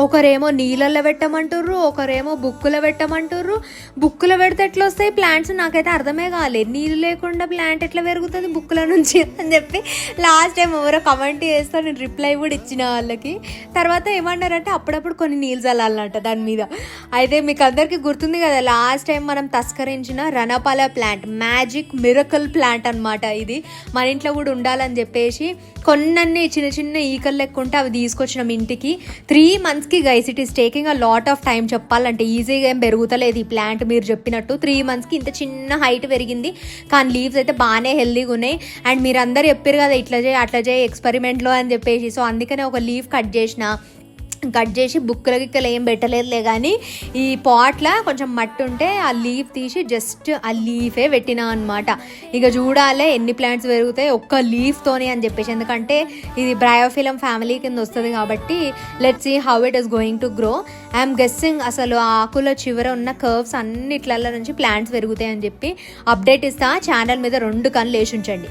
ఒకరేమో నీళ్ళల్లో పెట్టమంటుర్రు, ఒకరేమో బుక్కులో పెట్టమంటుర్రు. బుక్కులో పెడితే ఎట్లా వస్తాయి ప్లాంట్స్ నాకైతే అర్థమే కాలేదు. నీళ్ళు లేకుండా ప్లాంట్ ఎట్లా పెరుగుతుంది బుక్కుల నుంచి అని చెప్పి లాస్ట్ టైం ఎవరో కమెంట్ చేస్తా, నేను రిప్లై కూడా ఇచ్చిన వాళ్ళకి. తర్వాత ఏమన్నారంటే అప్పుడప్పుడు కొన్ని నీళ్ళు చల్లాలన్నట దాని మీద. అయితే మీకు అందరికీ గుర్తుంది కదా లాస్ట్ టైం మనం తస్కరించిన రణపాల ప్లాంట్, మ్యాజిక్ మిరకల్ ప్లాంట్ అనమాట. ఇది మన ఇంట్లో కూడా ఉండాలని చెప్పేసి కొన్నీ చిన్న చిన్న ఈకలు లెక్కుంటే అవి తీసుకొచ్చినాం ఇంటికి. 3 monthsకి guys, it is taking a lot of time. చెప్పాలంటే ఈజీగా ఏం పెరుగుతలేదు ఈ ప్లాంట్. మీరు చెప్పినట్టు 3 monthsకి ఇంత చిన్న హైట్ పెరిగింది, కానీ లీవ్స్ అయితే బాగానే హెల్దీగా ఉన్నాయి. అండ్ మీరు అందరు చెప్పారు కదా ఇట్లా చేయి అట్లా చేయి ఎక్స్పెరిమెంట్లో అని చెప్పేసి, సో అందుకనే ఒక లీఫ్ కట్ చేసి బుక్కల గిక్కలు ఏం పెట్టలేదులే. కానీ ఈ పాట్లో కొంచెం మట్టి ఉంటే ఆ లీఫ్ తీసి జస్ట్ ఆ లీఫే పెట్టినా అనమాట. ఇక చూడాలి ఎన్ని ప్లాంట్స్ పెరుగుతాయి ఒక్క లీఫ్తోనే అని చెప్పేసి, ఎందుకంటే ఇది బ్రయోఫిలం ఫ్యామిలీ కింద వస్తుంది కాబట్టి let's see how it is going to grow. I'm guessing అసలు ఆ ఆకుల చివర ఉన్న కర్వ్స్ అన్నిట్లలో నుంచి ప్లాంట్స్ పెరుగుతాయి అని చెప్పి అప్డేట్ ఇస్తా. ఛానల్ మీద 2 కన్నులు వేసి ఉంచండి.